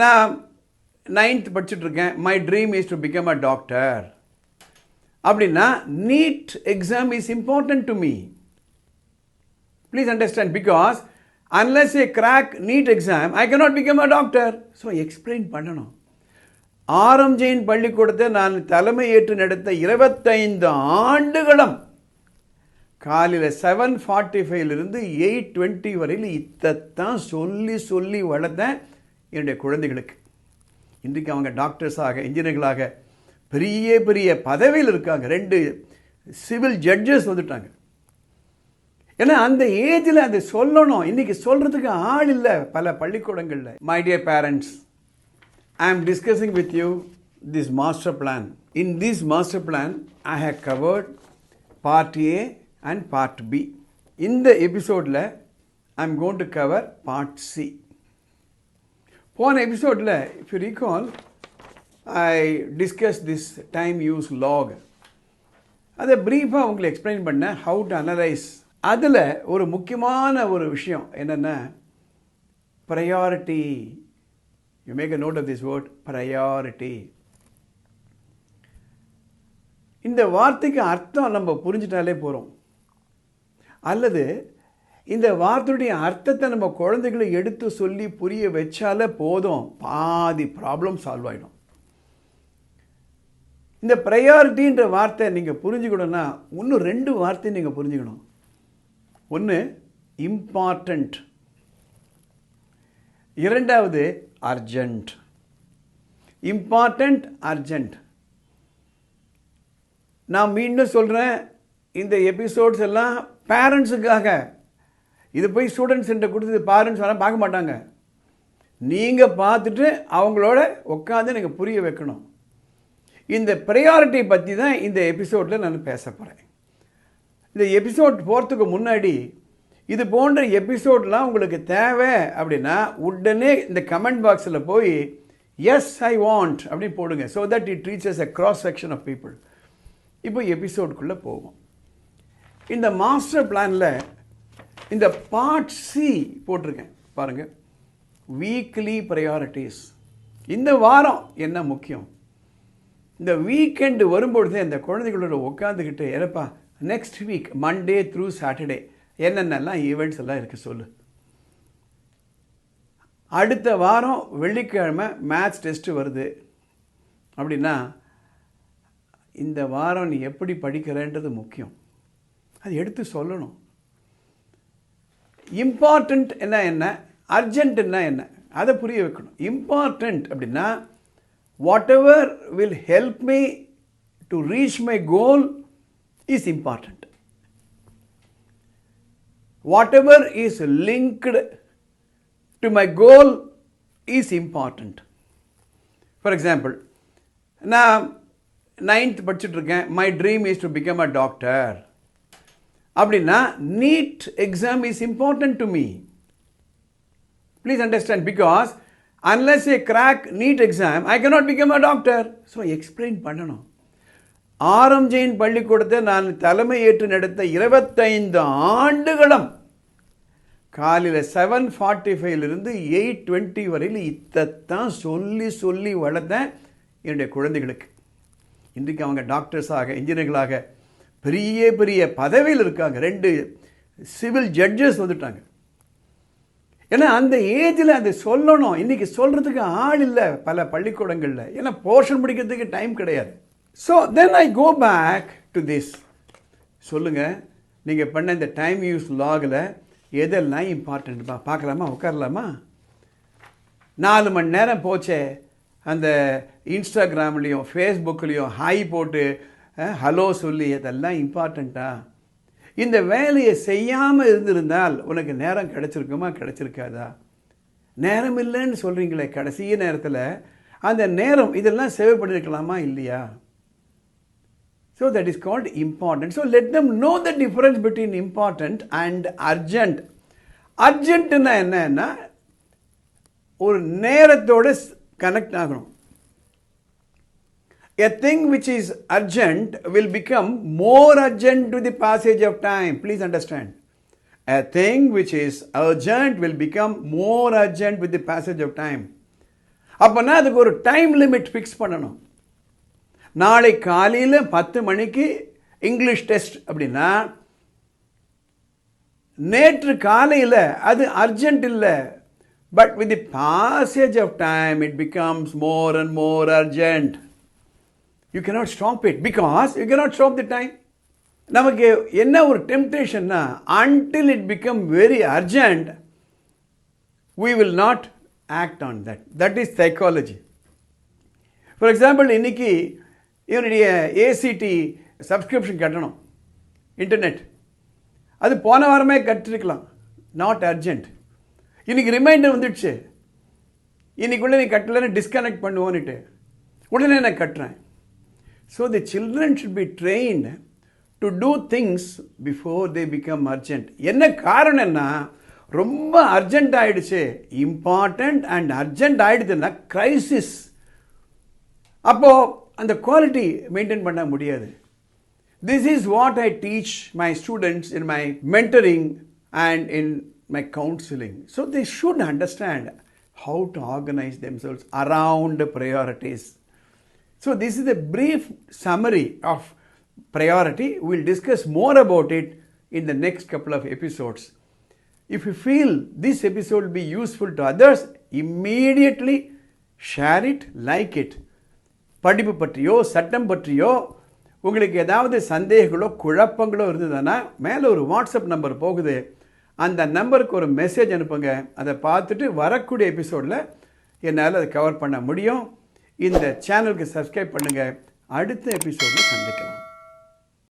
நான் 9th படிச்சுட்ருக்கேன், my dream is to become a doctor அப்படின்னா NEET exam is important to me. Please understand, because unless I crack NEET exam, I cannot become a doctor. So explain பண்ணணும். ஆரம் ஜெயின் பள்ளிக்கூடத்தை நான் தலைமை ஏற்று நடத்த 25 ஆண்டுகளும் காலையில் 7:45 8:20 வரையில் இதைத்தான் சொல்லி சொல்லி வளர்த்தேன் என்னுடைய குழந்தைகளுக்கு. இன்றைக்கு அவங்க டாக்டர்ஸாக, இன்ஜினியர்களாக பெரிய பெரிய பதவியில் இருக்காங்க. 2 சிவில் ஜட்ஜஸ் வந்துட்டாங்க. ஏன்னா அந்த ஏஜில் அதை சொல்லணும். இன்றைக்கி சொல்கிறதுக்கு ஆள் இல்லை பல பள்ளிக்கூடங்களில். My dear parents, I am discussing with you this master plan. In this master plan I have covered part A and part B. இந்த எபிசோடில் I am going to cover part C. போன எபிசோடில் if you recall I discuss this time use log. அதை ப்ரீஃபாக உங்களுக்கு explain பண்ணேன், how to analyse. அதில் ஒரு முக்கியமான ஒரு விஷயம் என்னென்னா priority. You make a note of this word, priority. இந்த வார்த்தைக்கு அர்த்தம் நம்ம புரிஞ்சிட்டாலே போகிறோம், அல்லது இந்த வார்த்தையுடைய அர்த்தத்தை நம்ம குழந்தைகளை எடுத்து சொல்லி புரிய வச்சாலே போதும், பாதி ப்ராப்ளம் சால்வ் ஆகிடும். இந்த ப்ரையாரிட்டின்ற வார்த்தை நீங்கள் புரிஞ்சுக்கணுன்னா இன்னும் 2 வார்த்தை நீங்கள் புரிஞ்சுக்கணும். ஒன்று இம்பார்ட்டண்ட், இரண்டாவது அர்ஜென்ட். Important, urgent. நான் மீண்டும் சொல்கிறேன், இந்த எபிசோட்ஸ் எல்லாம் பேரண்ட்ஸுக்காக. இது போய் ஸ்டூடெண்ட்ஸ் என்ற கொடுத்து பேரண்ட்ஸ் வேணால் பார்க்க மாட்டாங்க. நீங்கள் பார்த்துட்டு அவங்களோட உட்காந்து நீங்கள் புரிய வைக்கணும். இந்த ப்ரையாரிட்டி பற்றி தான் இந்த எபிசோடில் நான் பேச போகிறேன். இந்த எபிசோட் போகிறதுக்கு முன்னாடி இது போன்ற எபிசோட்லாம் உங்களுக்கு தேவை அப்படின்னா உடனே இந்த கமெண்ட் பாக்ஸில் போய் எஸ் ஐ வாண்ட் அப்படின்னு போடுங்க. So that it reaches a cross section of people. இப்போ எபிசோடுக்குள்ளே போவோம். இந்த மாஸ்டர் பிளானில் இந்த பார்ட் சி போட்டிருக்கேன் பாருங்கள், வீக்லி ப்ரையாரிட்டிஸ். இந்த வாரம் என்ன முக்கியம்? இந்த வீக்கெண்டு வரும்பொழுதே அந்த குழந்தைகளோட உட்காந்துக்கிட்டு, ஏறப்பா next week Monday through Saturday என்னென்னலாம் ஈவெண்ட்ஸ் எல்லாம் இருக்குது சொல்லு. அடுத்த வாரம் வெள்ளிக்கிழமை மேத்ஸ் டெஸ்ட்டு வருது அப்படின்னா இந்த வாரம் நீ எப்படி படிக்கிறன்றது முக்கியம். அது எடுத்து சொல்லணும். இம்பார்ட்டண்ட் என்ன, அர்ஜென்ட்னா என்ன, அதை புரிய வைக்கணும். இம்பார்ட்டண்ட் அப்படின்னா what ever will help me to reach my goal is important. Whatever is linked to my goal is important. For example, நான் 9th படிச்சுட்ருக்கேன், my dream is to become a doctor அப்படின்னா NEET exam is important to me. Please understand, because unless I crack NEET exam, I cannot become a doctor. So explain பண்ணணும். ஆரம் ஜெயின் பள்ளிக்கூடத்தை நான் தலைமை ஏற்று நடத்த 25 ஆண்டுகளும் காலையில் 7:45 8:20 வரையில் இதைத்தான் சொல்லி சொல்லி வளர்த்தேன் என்னுடைய குழந்தைகளுக்கு. இன்றைக்கு அவங்க டாக்டர்ஸாக, இன்ஜினியர்களாக பெரிய பெரிய பதவியில் இருக்காங்க. 2 சிவில் ஜட்ஜஸ் வந்துட்டாங்க. ஏன்னா அந்த ஏஜில் அதை சொல்லணும். இன்றைக்கி சொல்கிறதுக்கு ஆள் இல்லை பல பள்ளிக்கூடங்களில். ஏன்னா போர்ஷன் முடிக்கிறதுக்கு டைம் கிடையாது. So then I go back to this. சொல்லுங்கள், நீங்கள் பண்ண இந்த டைம் யூஸ் லாகில் எதெல்லாம் இம்பார்ட்டண்ட்ப்பா பார்க்கலாமா, உட்காரலாமா? 4 மணி நேரம் போச்சே அந்த இன்ஸ்டாகிராம்லேயும் ஃபேஸ்புக்லேயும் ஹாய் போட்டு ஹலோ சொல்லி, அதெல்லாம் இம்பார்ட்டண்ட்டா? இந்த வேலையை செய்யாமல் இருந்திருந்தால் உனக்கு நேரம் கிடைச்சிருக்குமா, கிடைச்சிருக்காதா? நேரம் இல்லைன்னு சொல்கிறீங்களே கடைசி நேரத்தில், அந்த நேரம் இதெல்லாம் சேவ் பண்ணியிருக்கலாமா இல்லையா? So that is called important. So let them know the difference between important and urgent. Urgent என்னன்னா ஒரு நேரத்தோட கனெக்ட் ஆகணும். A thing which is urgent will become more urgent with the passage of time. Please understand. A thing which is urgent will become more urgent with the passage of time. அப்போனா அதுக்கு ஒரு time limit fix பண்ணணும். நாளை காலையில் 10 மணிக்கு English test அப்படின்னா நேற்று காலையில் அது அர்ஜென்ட் இல்லை. But with the passage of time it becomes more and more urgent. You cannot stop it because you cannot stop the time. நமக்கு என்ன ஒரு டெம்டேஷன்னா, until it become very urgent we will not act on that. That is psychology. For example, இன்னைக்கு இவனுடைய ACT subscription கட்டணும் internet, அது போன வாரமே கட்டிருக்கலாம், நாட் அர்ஜென்ட். இன்னைக்கு ரிமைண்டர் வந்துடுச்சு, இன்னைக்குள்ளே நீ கட்டலன்னு டிஸ்கனெக்ட் பண்ணுவோன்னுட்டு உடனே நான் கட்டுறேன். So the children should be trained to do things before they become urgent. என்ன காரணம்னா, ரொம்ப அர்ஜென்ட் ஆகிடுச்சு, இம்பார்ட்டண்ட் அண்ட் அர்ஜென்ட் ஆகிடுதுன்னா கிரைசிஸ். அப்போது அந்த குவாலிட்டி மெயின்டைன் பண்ண முடியாது. This is what I teach my students in my mentoring and in my counselling. So they should understand how to organise themselves around priorities. So this is a brief summary of priority. We will discuss more about it in the next couple of episodes. If you feel this episode will be useful to others, immediately share it, like it. படிப்பு பற்றியோ சட்டம் பற்றியோ உங்களுக்கு ஏதாவது சந்தேகங்களோ குழப்பங்களோ இருந்ததுன்னா மேலே ஒரு WhatsApp number போகுது, அந்த நம்பருக்கு ஒரு மெசேஜ் அனுப்புங்க. அதை பார்த்துட்டு வரக்கூடிய எபிசோடில் என்னால் அதை கவர் பண்ண முடியும். இந்த சேனலுக்கு சப்ஸ்கிரைப் பண்ணுங்கள். அடுத்த எபிசோடில் சந்திக்கலாம்.